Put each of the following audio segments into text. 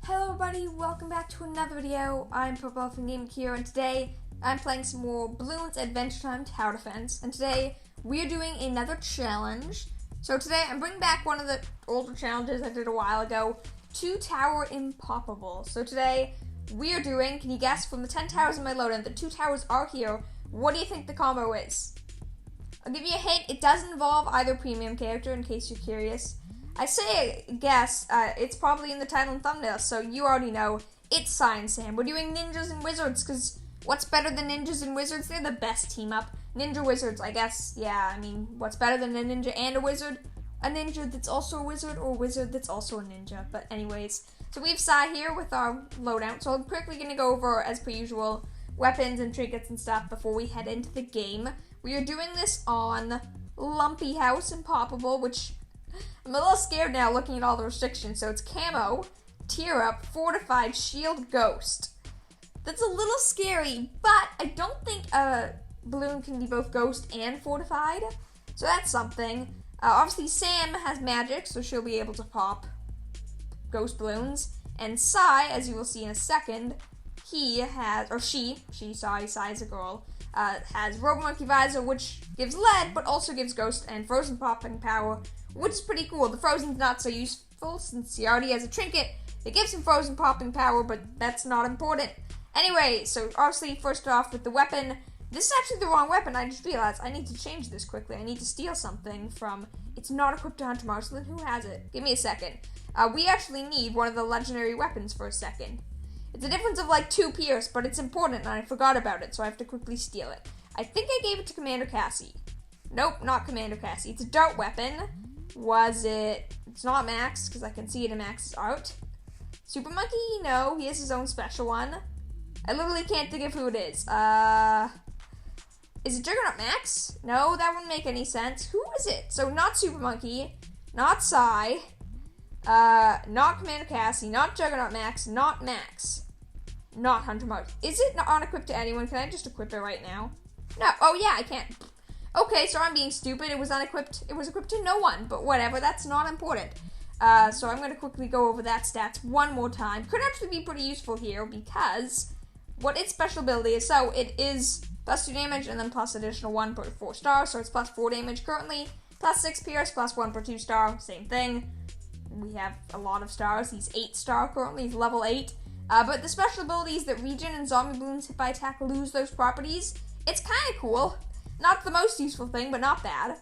Hello everybody, welcome back to another video. I'm Imppopable from Game here, and today I'm playing some more Bloons Adventure Time Tower Defense. And today we're doing another challenge. So today I'm bringing back one of the older challenges I did a while ago, 2 Tower Imppopable. So today we're doing, can you guess, from the 10 towers in my loadout, the 2 towers are here. What do you think the combo is? I'll give you a hint, it doesn't involve either premium character in case you're curious. I say guess, it's probably in the title and thumbnail, so you already know it's Science Sam. We're doing ninjas and wizards, because what's better than ninjas and wizards? They're the best team up. Ninja wizards, I guess, yeah, I mean, what's better than a ninja and a wizard? A ninja that's also a wizard, or a wizard that's also a ninja. But anyways, so we have Sai here with our loadout, so I'm quickly going to go over, as per usual, weapons and trinkets and stuff before we head into the game. We are doing this on Lumpy House Imppopable, which I'm a little scared now looking at all the restrictions. So it's camo, tier up, fortified, shield, ghost. That's a little scary, but I don't think a balloon can be both ghost and fortified. So that's something. Obviously Sam has magic, so she'll be able to pop ghost balloons. And Sai, as you will see in a second, he has, or she, Sai is a girl, has Robo Monkey Visor, which gives lead, but also gives ghost and frozen popping power, which is pretty cool. The frozen's not so useful since he already has a trinket that gives him frozen popping power, but that's not important. Anyway, so obviously first off with the weapon, this is actually the wrong weapon. I just realized I need to change this quickly. I need to steal something from, it's not equipped to Hunter Marksman. Who has it? Give me a second. We actually need one of the legendary weapons for a second. It's a difference of like 2 Pierce, but it's important and I forgot about it, so I have to quickly steal it. I think I gave it to Commander Cassie. Nope, not Commander Cassie. It's a dart weapon. Was it? It's not Max, because I can see it in Max's art. Super Monkey? No, he has his own special one. I literally can't think of who it is. Is it Juggernaut Max? No, that wouldn't make any sense. Who is it? So not Super Monkey, not Sai, not Commander Cassie, not Juggernaut Max, not Max, not Hunter Mark. Is it not unequipped to anyone? Can I just equip it right now? No. Oh yeah, I can't. Okay, so I'm being stupid. It was unequipped. It was equipped to no one, but whatever. That's not important. So I'm going to quickly go over that stats one more time. Could actually be pretty useful here because what its special ability is. So it is plus 2 damage and then plus additional 1 per 4 stars. So it's plus 4 damage currently, plus 6 Pierce, plus 1 per 2 star. Same thing. We have a lot of stars. He's 8 star currently. He's level 8. But the special ability is that Regen and Zombie Balloons hit by attack lose those properties. It's kind of cool. Not the most useful thing, but not bad.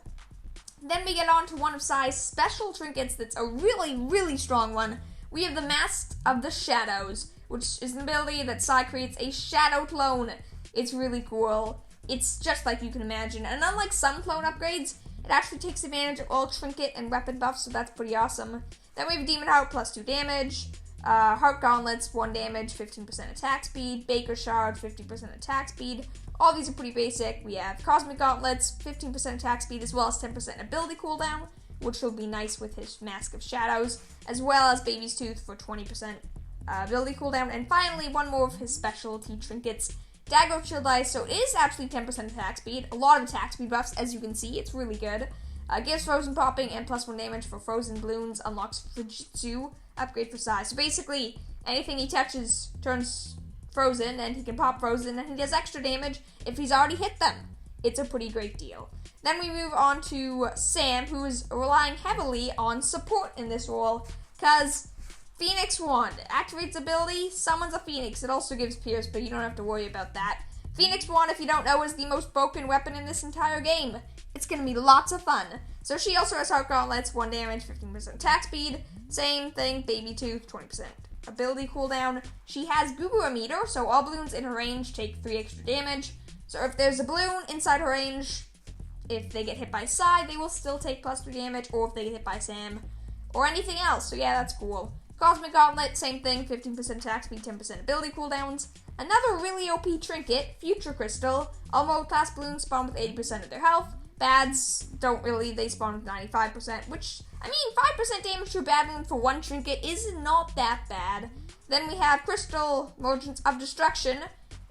Then we get on to one of Sai's special trinkets that's a really, really strong one. We have the Mask of the Shadows, which is an ability that Sai creates a shadow clone. It's really cool. It's just like you can imagine. And unlike some clone upgrades, it actually takes advantage of all trinket and weapon buffs, so that's pretty awesome. Then we have Demon Heart, plus 2 damage. Heart Gauntlets, 1 damage, 15% attack speed. Baker Shard, 50% attack speed. All these are pretty basic. We have Cosmic Gauntlets, 15% attack speed, as well as 10% ability cooldown, which will be nice with his Mask of Shadows, as well as Baby's Tooth for 20% ability cooldown. And finally, one more of his specialty trinkets, Dagger of Chill Dice. So it is actually 10% attack speed, a lot of attack speed buffs, as you can see. It's really good. Gives frozen popping and plus 1 damage for frozen balloons, unlocks Fujitsu, upgrade for size. So basically, anything he touches turns frozen, and he can pop frozen, and he does extra damage if he's already hit them. It's a pretty great deal. Then we move on to Sam, who is relying heavily on support in this role, because Phoenix Wand activates ability, summons a Phoenix. It also gives Pierce, but you don't have to worry about that. Phoenix Wand, if you don't know, is the most broken weapon in this entire game. It's going to be lots of fun. So she also has Heart Gauntlets, 1 damage, 15% attack speed. Same thing, Baby Tooth, 20% ability cooldown. She has Guru Meter, so all balloons in her range take 3 extra damage. So if there's a balloon inside her range, if they get hit by Sai, they will still take plus 3 damage, or if they get hit by Sam, or anything else. So yeah, that's cool. Cosmic Gauntlet, same thing, 15% attack speed, 10% ability cooldowns. Another really OP trinket, Future Crystal. All mode class balloons spawn with 80% of their health. Bads don't really, they spawn with 95%, which, I mean, 5% damage to a bad balloon for 1 trinket is not that bad. Then we have Crystal Merchants of Destruction.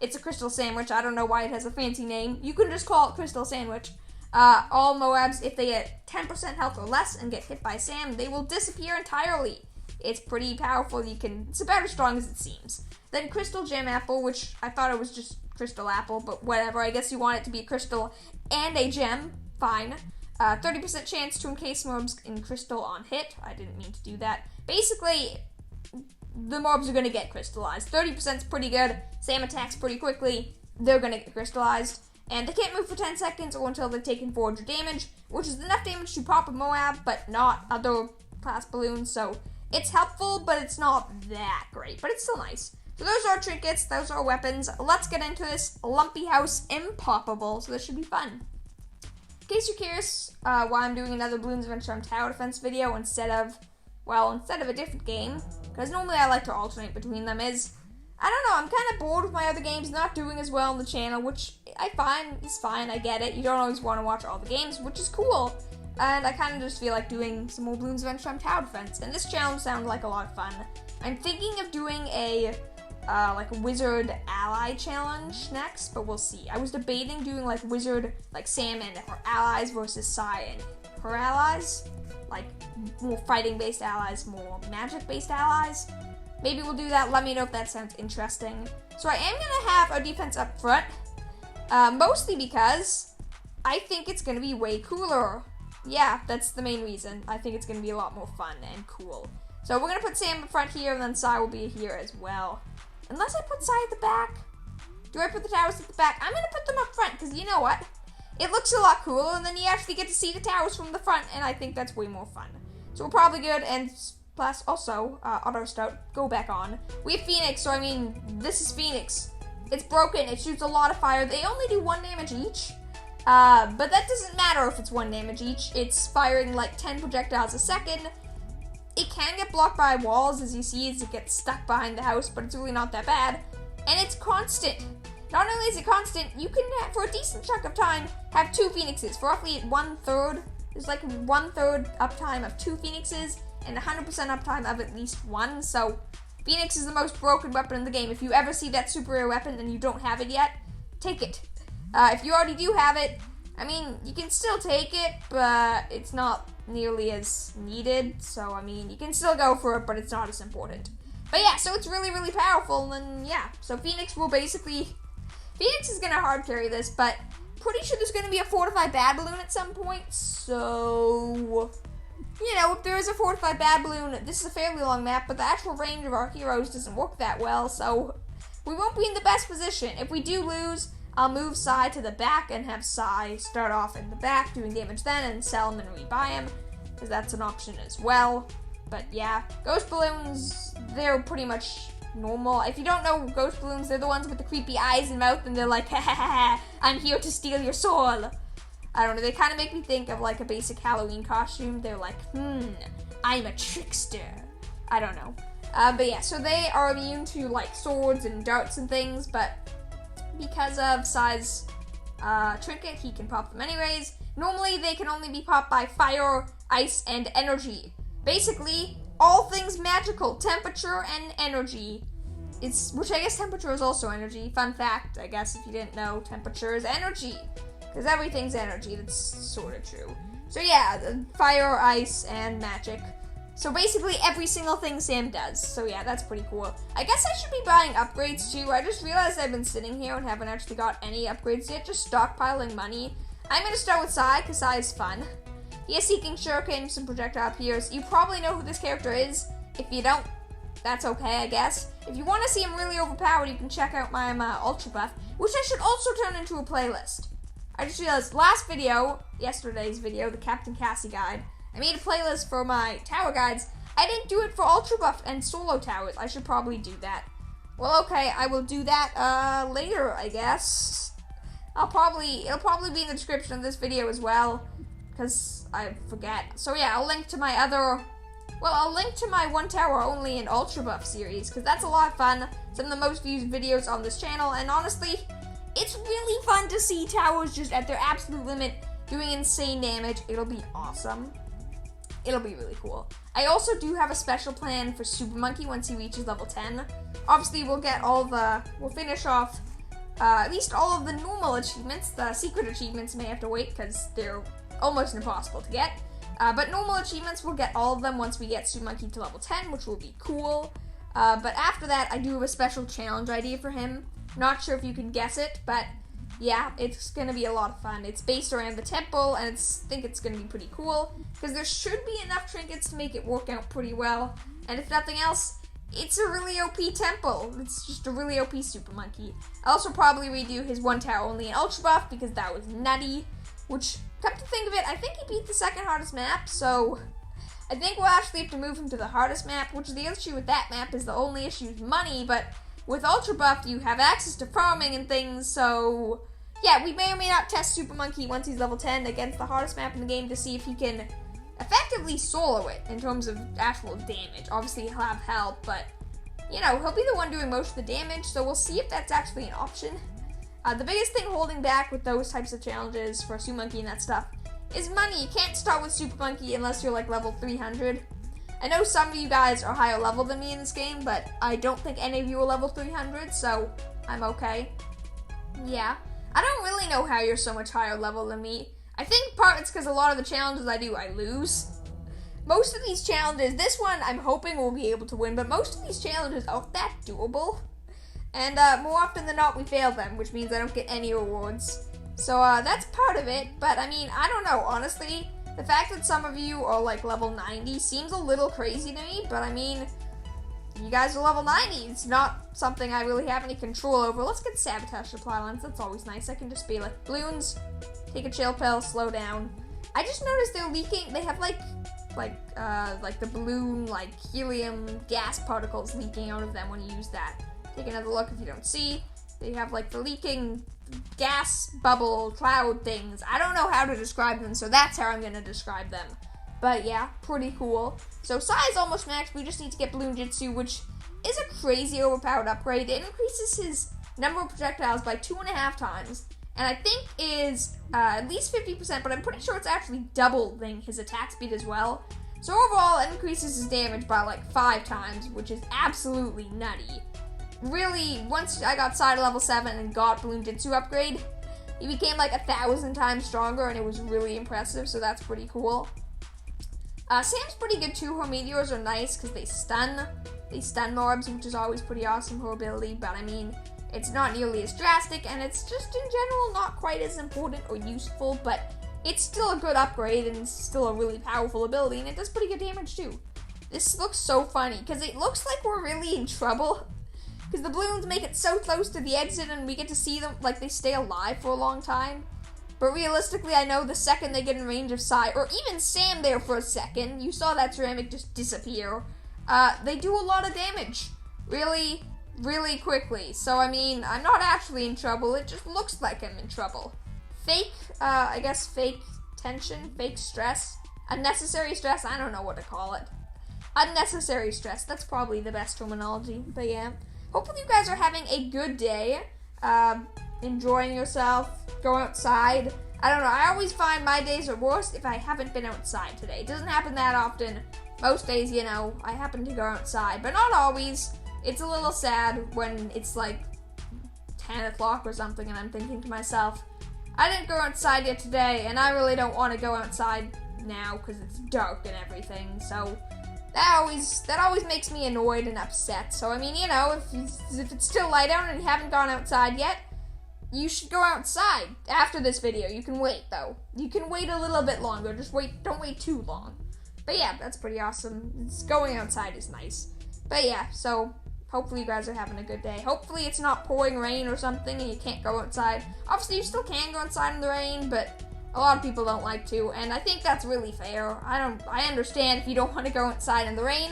It's a crystal sandwich. I don't know why it has a fancy name. You can just call it Crystal Sandwich. All Moabs, if they get 10% health or less and get hit by Sam, they will disappear entirely. It's pretty powerful. It's about as strong as it seems. Then Crystal Gem Apple, which I thought it was just Crystal Apple, but whatever. I guess you want it to be a crystal and a gem. Fine. 30% chance to encase mobs in crystal on hit. I didn't mean to do that. Basically, the mobs are going to get crystallized. 30% is pretty good. Sam attacks pretty quickly. They're going to get crystallized. And they can't move for 10 seconds or until they've taken 400 damage, which is enough damage to pop a Moab, but not other class balloons. So it's helpful, but it's not that great. But it's still nice. So those are trinkets. Those are weapons. Let's get into this Lumpy House Imppopable. So this should be fun. In case you're curious why I'm doing another Bloons Adventure on Tower Defense video instead of a different game, because normally I like to alternate between them, I don't know, I'm kind of bored with my other games not doing as well on the channel, which I find is fine, I get it. You don't always want to watch all the games, which is cool. And I kind of just feel like doing some more Bloons Adventure on Tower Defense, and this challenge sounds like a lot of fun. I'm thinking of doing a wizard ally challenge next, but we'll see. I was debating doing wizard, Sam and her allies versus Sai and her allies, more fighting based allies, more magic based allies. Maybe we'll do that. Let me know if that sounds interesting. So I am gonna have our defense up front, mostly because I think it's gonna be way cooler. Yeah, that's the main reason. I think it's gonna be a lot more fun and cool. So we're gonna put Sam up front here, and then Sai will be here as well. Unless I put Sai at the back. Do I put the towers at the back? I'm going to put them up front, because you know what? It looks a lot cooler, and then you actually get to see the towers from the front, and I think that's way more fun. So we're probably good, and plus, also, Auto Scout, go back on. We have Phoenix, so I mean, this is Phoenix. It's broken, it shoots a lot of fire. They only do 1 damage each, but that doesn't matter if it's 1 damage each. It's firing 10 projectiles a second. It can get blocked by walls, as you see, as it gets stuck behind the house, but it's really not that bad. And it's constant. Not only is it constant, you can, for a decent chunk of time, have 2 Phoenixes. For roughly 1/3, there's 1/3 uptime of 2 Phoenixes, and 100% uptime of at least 1. So, Phoenix is the most broken weapon in the game. If you ever see that super rare weapon and you don't have it yet, take it. If you already do have it, I mean, you can still take it, but it's not nearly as needed, so I mean, you can still go for it, but it's not as important. But yeah, so it's really, really powerful, and yeah, so Phoenix is gonna hard carry this, but pretty sure there's gonna be a fortified bad balloon at some point, so, you know, if there is a fortified bad balloon, this is a fairly long map, but the actual range of our heroes doesn't work that well, so we won't be in the best position. If we do lose, I'll move Sai to the back and have Sai start off in the back doing damage then and sell him and rebuy him, because that's an option as well. But yeah, Ghost Balloons, they're pretty much normal. If you don't know Ghost Balloons, they're the ones with the creepy eyes and mouth, and they're like, ha ha ha, I'm here to steal your soul. I don't know, they kind of make me think of a basic Halloween costume. They're like, I'm a trickster. I don't know. But yeah, so they are immune to swords and darts and things, but because of Sai's trinket, he can pop them anyways. Normally, they can only be popped by fire, ice, and energy. Basically, all things magical, temperature and energy. Which I guess temperature is also energy. Fun fact, I guess, if you didn't know, temperature is energy. Because everything's energy, that's sort of true. So yeah, fire, ice, and magic. So basically every single thing Sam does. So yeah, that's pretty cool. I guess I should be buying upgrades too. I just realized I've been sitting here and haven't actually got any upgrades yet, just stockpiling money. I'm going to start with Sai, because Sai is fun. He has Seeking Shuriken, some projectile pierce. You probably know who this character is. If you don't, that's okay, I guess. If you want to see him really overpowered, you can check out my Ultra Buff, which I should also turn into a playlist. I just realized yesterday's video, the Captain Cassie guide, I made a playlist for my tower guides. I didn't do it for Ultra Buff and solo towers. I should probably do that. Well, okay, I will do that later, I guess. It'll probably be in the description of this video as well, because I forget. So yeah, I'll link to my one tower only and Ultra Buff series, because that's a lot of fun. Some of the most viewed videos on this channel, and honestly, it's really fun to see towers just at their absolute limit doing insane damage. It'll be awesome. It'll be really cool. I also do have a special plan for Super Monkey once he reaches level 10. Obviously, we'll finish off at least all of the normal achievements. The secret achievements may have to wait because they're almost impossible to get. But normal achievements, we'll get all of them once we get Super Monkey to level 10, which will be cool. But after that, I do have a special challenge idea for him. Not sure if you can guess it, but yeah, it's going to be a lot of fun. It's based around the temple, and I think it's going to be pretty cool, because there should be enough trinkets to make it work out pretty well. And if nothing else, it's a really OP temple. It's just a really OP Super Monkey. I'll also probably redo his one tower only in Ultra Buff, because that was nutty. Which, come to think of it, I think he beat the second hardest map, so I think we'll actually have to move him to the hardest map, which the issue with that map is the only issue is money, but with Ultra Buff, you have access to farming and things, so yeah, we may or may not test Super Monkey once he's level 10 against the hardest map in the game to see if he can effectively solo it in terms of actual damage. Obviously, he'll have help, but, you know, he'll be the one doing most of the damage, so we'll see if that's actually an option. The biggest thing holding back with those types of challenges for Super Monkey and that stuff is money. You can't start with Super Monkey unless you're like level 300. I know some of you guys are higher level than me in this game, but I don't think any of you are level 300, so I'm okay. Yeah. I don't really know how you're so much higher level than me. I think part it's because a lot of the challenges I do, I lose. Most of these challenges, this one I'm hoping we'll be able to win, but most of these challenges aren't that doable. And more often than not, we fail them, which means I don't get any rewards. So that's part of it, but I mean, I don't know, honestly. The fact that some of you are like level 90 seems a little crazy to me, but I mean, you guys are level 90. It's not something I really have any control over. Let's get Sabotage Supply Lines. That's always nice. I can just be like, Bloons, take a chill pill, slow down. I just noticed they're leaking. They have like the balloon, like helium gas particles leaking out of them when you use that. Take another look if you don't see. They have like the leaking gas bubble cloud things. I don't know how to describe them, so that's how I'm going to describe them. But yeah, pretty cool. So size almost maxed. We just need to get Balloon Jitsu, which is a crazy overpowered upgrade. It increases his number of projectiles by 2.5 times. And I think is at least 50%, but I'm pretty sure it's actually doubling his attack speed as well. So overall, it increases his damage by like 5 times, which is absolutely nutty. Really, once I got Sai to level 7 and got Balloon Jitsu upgrade, he became like 1,000 times stronger, and it was really impressive, so that's pretty cool. Sam's pretty good too. Her meteors are nice because they stun mobs, which is always pretty awesome, her ability, but I mean, it's not nearly as drastic, and it's just in general not quite as important or useful, but it's still a good upgrade, and it's still a really powerful ability, and it does pretty good damage too. This looks so funny, because it looks like we're really in trouble. Because the balloons make it so close to the exit and we get to see them, like, they stay alive for a long time. But realistically, I know the second they get in range of Sai, or even Sam there for a second, you saw that ceramic just disappear, they do a lot of damage. Really, really quickly. So, I mean, I'm not actually in trouble, it just looks like I'm in trouble. Fake, I guess fake tension, fake stress, unnecessary stress, I don't know what to call it. Unnecessary stress, that's probably the best terminology, but yeah. Hopefully you guys are having a good day, enjoying yourself, go outside. I don't know, I always find my days are worst if I haven't been outside today. It doesn't happen that often. Most days, you know, I happen to go outside, but not always. It's a little sad when it's like 10 o'clock or something and I'm thinking to myself, I didn't go outside yet today and I really don't want to go outside now because it's dark and everything, so that always makes me annoyed and upset. So, I mean, you know, if it's still light out and you haven't gone outside yet, you should go outside after this video. You can wait, though. You can wait a little bit longer. Just wait. Don't wait too long. But yeah, that's pretty awesome. Going outside is nice. But yeah, so hopefully you guys are having a good day. Hopefully it's not pouring rain or something and you can't go outside. Obviously, you still can go outside in the rain, but a lot of people don't like to, and I think that's really fair. I understand if you don't want to go outside in the rain,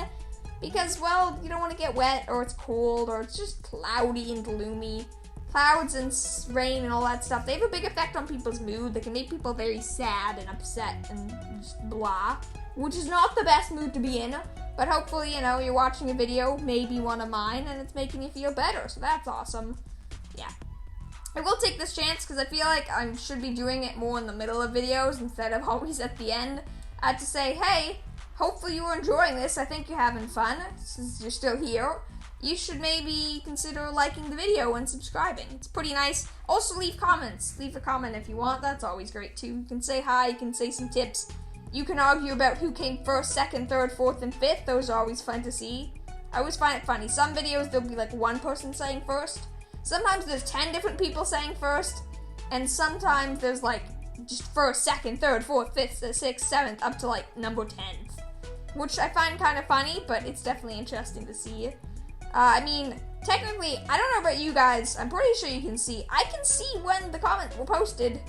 because, well, you don't want to get wet, or it's cold, or it's just cloudy and gloomy. Clouds and rain and all that stuff, they have a big effect on people's mood. They can make people very sad and upset and just blah, which is not the best mood to be in, but hopefully, you know, you're watching a video, maybe one of mine, and it's making you feel better, so that's awesome. Yeah. I will take this chance because I feel like I should be doing it more in the middle of videos instead of always at the end to say, hey, hopefully you are enjoying this. I think you're having fun since you're still here. You should maybe consider liking the video and subscribing. It's pretty nice. Also, leave comments. Leave a comment if you want. That's always great too. You can say hi. You can say some tips. You can argue about who came first, second, third, fourth, and fifth. Those are always fun to see. I always find it funny. Some videos, there'll be like one person saying first. Sometimes there's 10 different people saying first. And sometimes there's like just first, second, third, fourth, fifth, sixth, seventh, up to like number 10th. Which I find kind of funny, but it's definitely interesting to see. I mean, technically, I don't know about you guys. I'm pretty sure you can see. I can see when the comments were posted.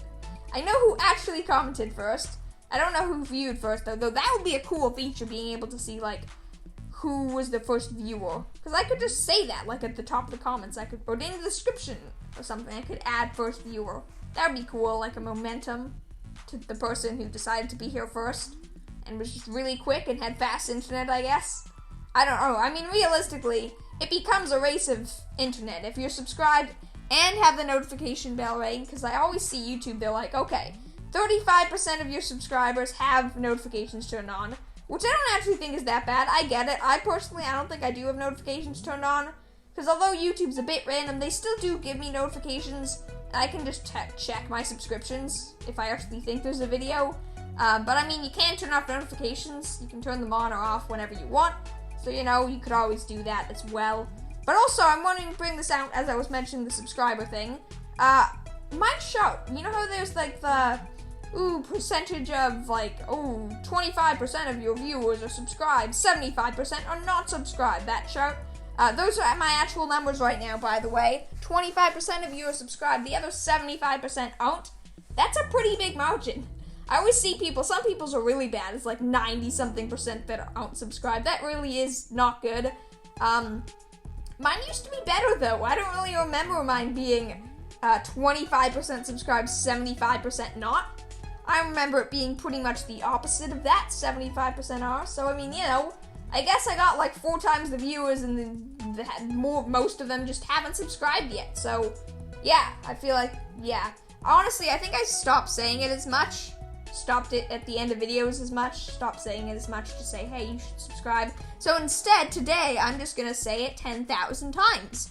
I know who actually commented first. I don't know who viewed first, though that would be a cool feature, being able to see, like, who was the first viewer. Because I could just say that, like, at the top of the comments. I could put in the description or something. I could add first viewer. That would be cool, like a momentum to the person who decided to be here first and was just really quick and had fast internet, I guess. I don't know. I mean, realistically, it becomes a race of internet. If you're subscribed and have the notification bell ring, because I always see YouTube, they're like, okay, 35% of your subscribers have notifications turned on, which I don't actually think is that bad. I get it. I don't think I do have notifications turned on, because although YouTube's a bit random, they still do give me notifications. I can just check my subscriptions if I actually think there's a video. But I mean, you can turn off notifications. You can turn them on or off whenever you want. So, you know, you could always do that as well. But also, I'm wanting to bring this out as I was mentioning the subscriber thing. My show, you know how there's like the, percentage of like, 25% of your viewers are subscribed, 75% are not subscribed, that show. Those are my actual numbers right now, by the way. 25% of you are subscribed, the other 75% aren't. That's a pretty big margin. I always see some people's are really bad. It's like 90-something% that aren't subscribed. That really is not good. Mine used to be better, though. I don't really remember mine being 25% subscribed, 75% not. I remember it being pretty much the opposite of that, 75% are. So, I mean, you know, I guess I got like 4 times the viewers, and most of them just haven't subscribed yet. So, yeah, I feel like, yeah. Honestly, I think I stopped saying it as much. Stopped it at the end of videos as much. Stopped saying it as much to say, hey, you should subscribe. So instead, today, I'm just gonna say it 10,000 times.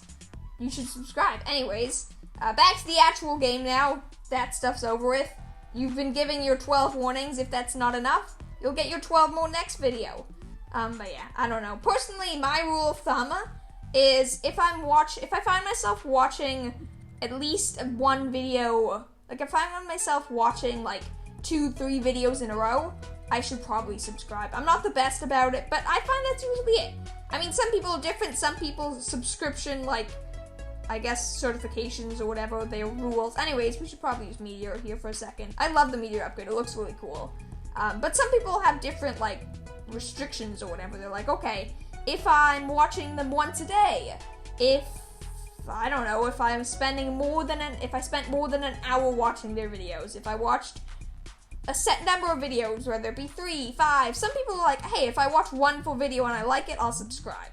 You should subscribe. Anyways, back to the actual game now. That stuff's over with. You've been given your 12 warnings. If that's not enough, you'll get your 12 more next video. But yeah, I don't know. Personally, my rule of thumb is if I find myself watching at least one video, like if I find myself watching like 2-3 videos in a row, I should probably subscribe. I'm not the best about it, but I find that's usually it. I mean, some people are different. Some people's subscription, like, I guess, certifications or whatever, their rules. Anyways, we should probably use Meteor here for a second. I love the Meteor upgrade. It looks really cool. But some people have different, like, restrictions or whatever. They're like, okay, if I'm watching them once a day, if I spent more than an hour watching their videos, if I watched a set number of videos, whether it be 3, 5, some people are like, hey, if I watch one full video and I like it, I'll subscribe.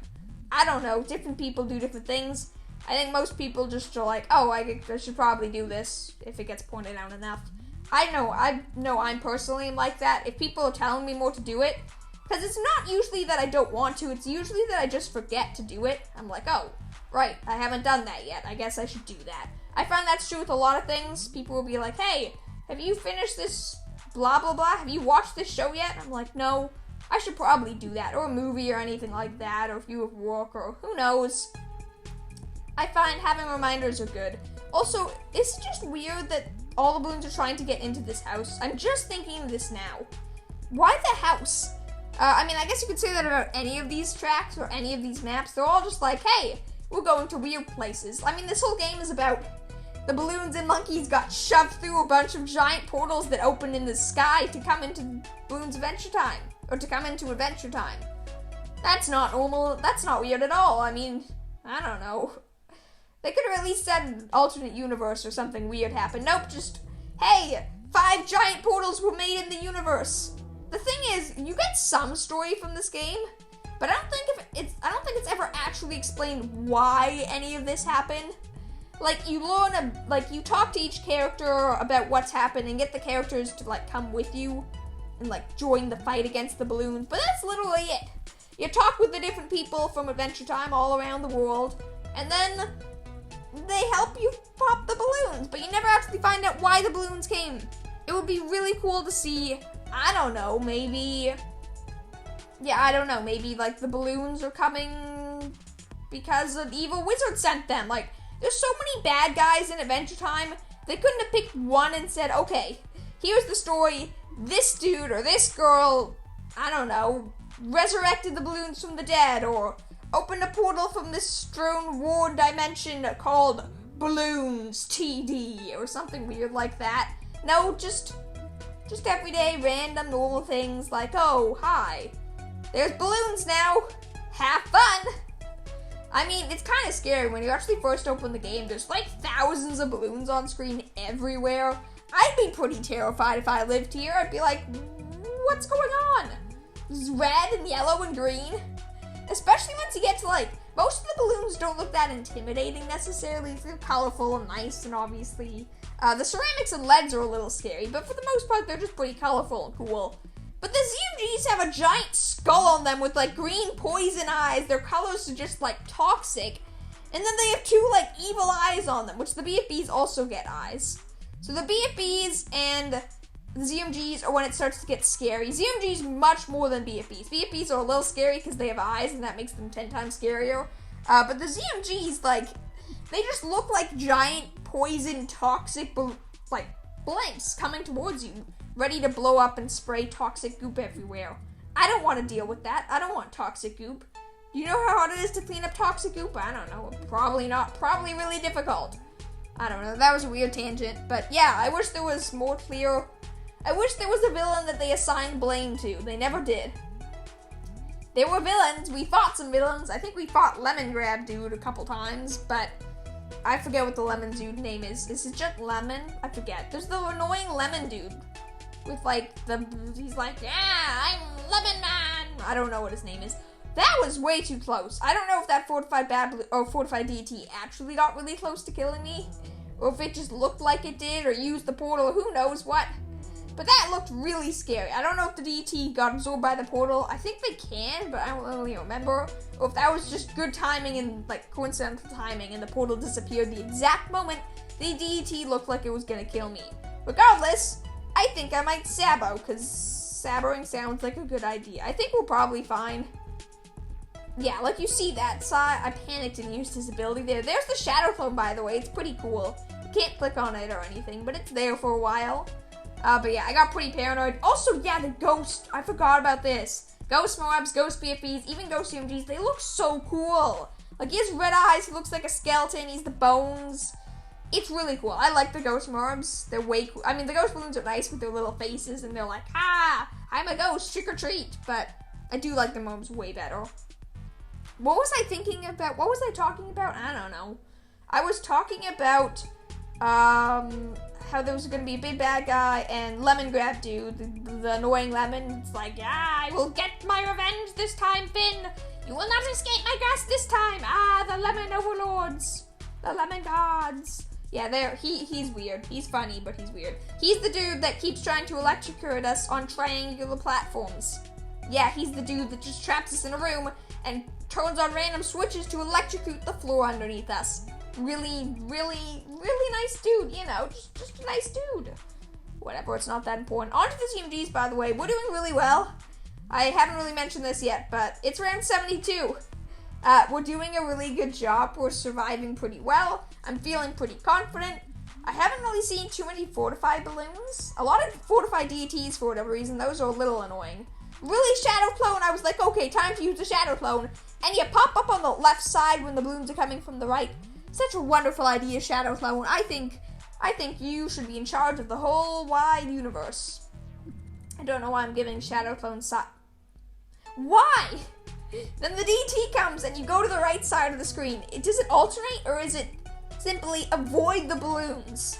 I don't know, different people do different things. I think most people just are like, oh, I should probably do this if it gets pointed out enough. I know I'm personally like that. If people are telling me more to do it, because it's not usually that I don't want to, it's usually that I just forget to do it. I'm like, oh, right, I haven't done that yet. I guess I should do that. I find that's true with a lot of things. People will be like, hey, have you finished this blah, blah, blah? Have you watched this show yet? I'm like, no, I should probably do that. Or a movie or anything like that. Or if you have work or who knows. I find having reminders are good. Also, is it just weird that all the balloons are trying to get into this house? I'm just thinking this now. Why the house? I mean, I guess you could say that about any of these tracks or any of these maps. They're all just like, hey, we're going to weird places. I mean, this whole game is about the balloons and monkeys got shoved through a bunch of giant portals that open in the sky to come into Bloons Adventure Time. Or to come into Adventure Time. That's not normal. That's not weird at all. I mean, I don't know. They could have at least said an alternate universe or something weird happened. Nope, just, hey, 5 giant portals were made in the universe. The thing is, you get some story from this game, but I don't think it's ever actually explained why any of this happened. Like, you you talk to each character about what's happened and get the characters to, like, come with you and, like, join the fight against the balloons, but that's literally it. You talk with the different people from Adventure Time all around the world, and then they help you pop the balloons, but you never actually find out why the balloons came. It would be really cool to see I don't know, maybe... Yeah, I don't know, maybe, like, the Bloons are coming because an evil wizard sent them. Like, there's so many bad guys in Adventure Time, they couldn't have picked one and said, okay, here's the story, this dude or this girl, I don't know, resurrected the Bloons from the dead, or opened a portal from this strewn war dimension called Bloons TD, or something weird like that. No, just everyday random normal things like, oh, hi, there's Bloons now, have fun. I mean, it's kind of scary when you actually first open the game. There's like thousands of Bloons on screen everywhere. I'd be pretty terrified if I lived here. I'd be like, what's going on? This is red and yellow and green. Especially once you get to like, most of the Bloons don't look that intimidating necessarily. They're colorful and nice, and obviously the ceramics and leads are a little scary, but for the most part, they're just pretty colorful and cool. But the ZMGs have a giant skull on them with like green poison eyes. Their colors are just like toxic. And then they have two like evil eyes on them, which the BFBs also get eyes. So the BFBs and the ZMGs are when it starts to get scary. ZMGs much more than BFBs. BFBs are a little scary because they have eyes and that makes them 10 times scarier. But the ZMGs, like, they just look like giant poison toxic like blanks coming towards you, ready to blow up and spray toxic goop everywhere. I don't want to deal with that. I don't want toxic goop. Do you know how hard it is to clean up toxic goop? I don't know. Probably not. Probably really difficult. I don't know. That was a weird tangent. But yeah, I wish there was more clear... I wish there was a villain that they assigned blame to. They never did. There were villains. We fought some villains. I think we fought Lemon Grab Dude a couple times, but I forget what the Lemon Dude name is. Is it just Lemon? I forget. There's the annoying Lemon Dude. With like he's like, yeah, I'm Lemon Man. I don't know what his name is. That was way too close. I don't know if that fortified DT actually got really close to killing me, or if it just looked like it did, or used the portal, or who knows what. But that looked really scary. I don't know if the DT got absorbed by the portal. I think they can, but I don't really remember. Or if that was just good timing and like coincidental timing, and the portal disappeared the exact moment the DT looked like it was gonna kill me. Regardless, I think I might sabo, because saboing sounds like a good idea. I think we're probably fine. Yeah, like you see that. I panicked and used his ability there. There's the Shadow Clone, by the way. It's pretty cool. You can't click on it or anything, but it's there for a while. But yeah, I got pretty paranoid. Also, yeah, the Ghost. I forgot about this. Ghost Mobs, Ghost BFBs, even Ghost CMGs, they look so cool. Like, he has red eyes. He looks like a skeleton. He's the bones. It's really cool. I like the Ghost Mobs. They're way cool. I mean, the Ghost Bloons are nice with their little faces, and they're like, ah, I'm a ghost, trick or treat. But I do like the Mobs way better. What was I thinking about? What was I talking about? I don't know. I was talking about, how there was going to be a big bad guy, and Lemon Grab Dude, the annoying lemon. It's like, I will get my revenge this time, Finn. You will not escape my grasp this time. The lemon overlords. The lemon gods. Yeah, he's weird. He's funny, but he's weird. He's the dude that keeps trying to electrocute us on triangular platforms. Yeah, he's the dude that just traps us in a room and turns on random switches to electrocute the floor underneath us. Really, really, really nice dude, you know, just a nice dude. Whatever, it's not that important. On to the CMGs, by the way. We're doing really well. I haven't really mentioned this yet, but it's round 72. We're doing a really good job. We're surviving pretty well. I'm feeling pretty confident. I haven't really seen too many fortified balloons. A lot of fortified DTs, for whatever reason. Those are a little annoying. Really, Shadow Clone, I was like, okay, time to use the Shadow Clone. And you pop up on the left side when the balloons are coming from the right. Such a wonderful idea, Shadow Clone. I think you should be in charge of the whole wide universe. I don't know why I'm giving Shadow Clone Why? Then the DT comes and you go to the right side of the screen. Does it alternate, or is it simply avoid the balloons?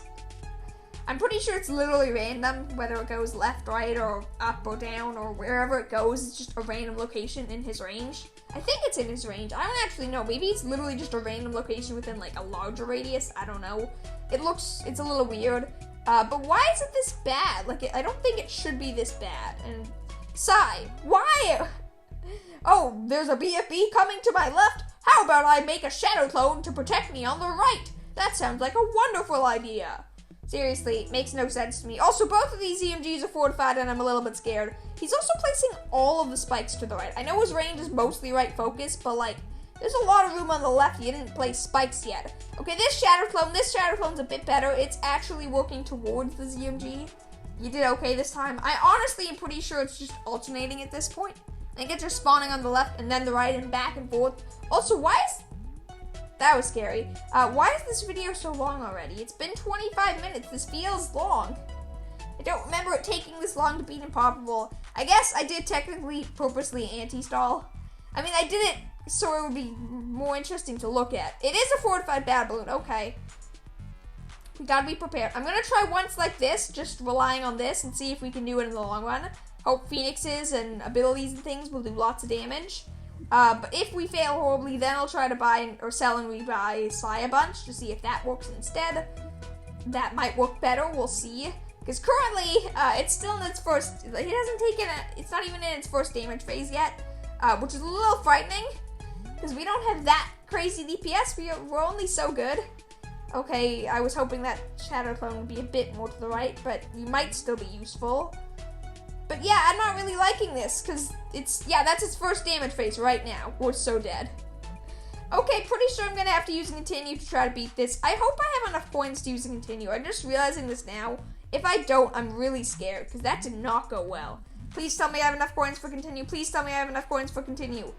I'm pretty sure it's literally random, whether it goes left, right, or up or down, or wherever it goes. It's just a random location in his range. I think it's in his range. I don't actually know. Maybe it's literally just a random location within like a larger radius. I don't know. It's a little weird. But why is it this bad? Like, I don't think it should be this bad. And Sigh, why? Oh, there's a BFB coming to my left. How about I make a Shadow Clone to protect me on the right? That sounds like a wonderful idea. Seriously, it makes no sense to me. Also, both of these EMGs are fortified and I'm a little bit scared. He's also placing all of the spikes to the right. I know his range is mostly right focus, but like, there's a lot of room on the left. He didn't place spikes yet. Okay, this Shatter Clone's a bit better. It's actually working towards the ZMG. You did okay this time. I honestly am pretty sure it's just alternating at this point. I think it's just spawning on the left and then the right and back and forth. Also, that was scary. Why is this video so long already? It's been 25 minutes. This feels long. I don't remember it taking this long to beat Imppopable. I guess I did technically purposely anti-stall. I mean, I did it so it would be more interesting to look at. It is a fortified bad balloon. Okay. We gotta be prepared. I'm gonna try once like this, just relying on this and see if we can do it in the long run. Hope Phoenixes and abilities and things will do lots of damage. But if we fail horribly, then I'll try to buy or sell and rebuy Sly a bunch to see if that works instead. That might work better. We'll see. Because currently, it's still in its first. He hasn't taken it. It's not even in its first damage phase yet, which is a little frightening. Because we don't have that crazy DPS. We're only so good. Okay, I was hoping that Shadow Clone would be a bit more to the right, but he might still be useful. But yeah, I'm not really liking this, because that's its first damage phase right now. We're so dead. Okay, pretty sure I'm going to have to use a continue to try to beat this. I hope I have enough coins to use a continue. I'm just realizing this now. If I don't, I'm really scared, because that did not go well. Please tell me I have enough coins for continue. Please tell me I have enough coins for continue.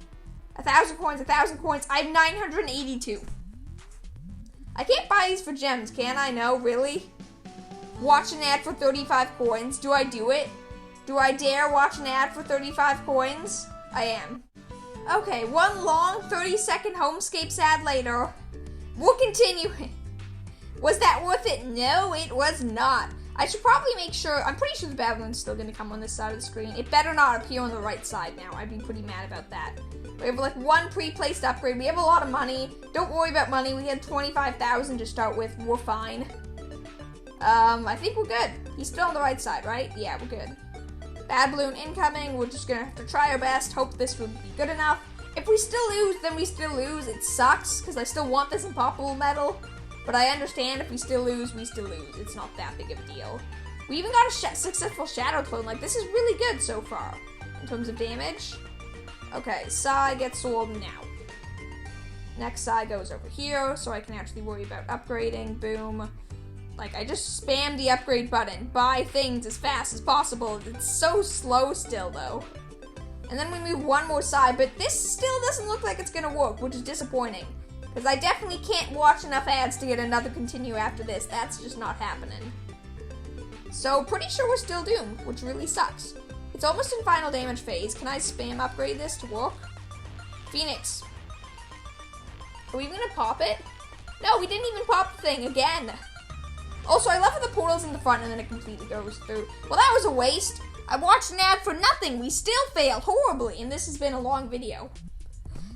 1,000 coins, 1,000 coins. I have 982. I can't buy these for gems, can I? No, really? Watch an ad for 35 coins. Do I do it? Do I dare watch an ad for 35 coins? I am. Okay, one long 30-second homescapes ad later. We'll continue. Was that worth it? No, it was not. I should probably make sure. I'm pretty sure the bad one's still going to come on this side of the screen. It better not appear on the right side now. I'd be pretty mad about that. We have like one pre-placed upgrade. We have a lot of money. Don't worry about money. We had 25,000 to start with. We're fine. I think we're good. He's still on the right side, right? Yeah, we're good. Bad balloon incoming. We're just gonna have to try our best. Hope this would be good enough. If we still lose, then we still lose. It sucks, because I still want this Imppopable medal. But I understand if we still lose, we still lose. It's not that big of a deal. We even got a successful Shadow Clone. Like, this is really good so far, in terms of damage. Okay, Psy gets sold now. Next Psy goes over here, so I can actually worry about upgrading. Boom. Like, I just spammed the upgrade button. Buy things as fast as possible. It's so slow still, though. And then we move one more side, but this still doesn't look like it's gonna work, which is disappointing. Because I definitely can't watch enough ads to get another continue after this. That's just not happening. So, pretty sure we're still doomed, which really sucks. It's almost in final damage phase. Can I spam upgrade this to work? Phoenix. Are we gonna pop it? No, we didn't even pop the thing again. Also, I love how the portal's in the front and then it completely goes through. Well, that was a waste. I watched an ad for nothing. We still failed horribly, and this has been a long video.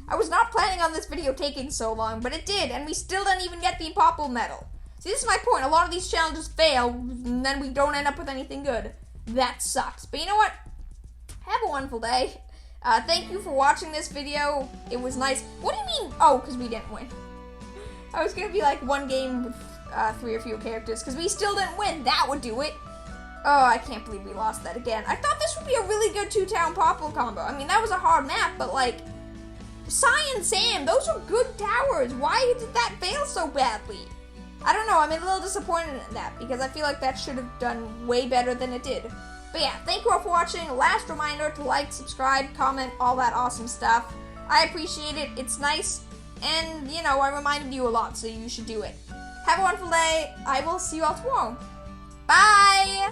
I was not planning on this video taking so long, but it did, and we still didn't even get the Imppopable medal. See, this is my point. A lot of these challenges fail, and then we don't end up with anything good. That sucks. But you know what? Have a wonderful day. Thank you for watching this video. It was nice. What do you mean? Oh, because we didn't win. I was going to be like one game with 3 or fewer characters, because we still didn't win. That would do it. Oh, I can't believe we lost that again. I thought this would be a really good 2-town Imppopable combo. I mean, that was a hard map, but like, Psy and Sam, those are good towers. Why did that fail so badly? I don't know. I'm a little disappointed in that, because I feel like that should have done way better than it did. But yeah, thank you all for watching. Last reminder to like, subscribe, comment, all that awesome stuff. I appreciate it. It's nice. And, you know, I reminded you a lot, so you should do it. Have a wonderful day. I will see you all tomorrow. Bye!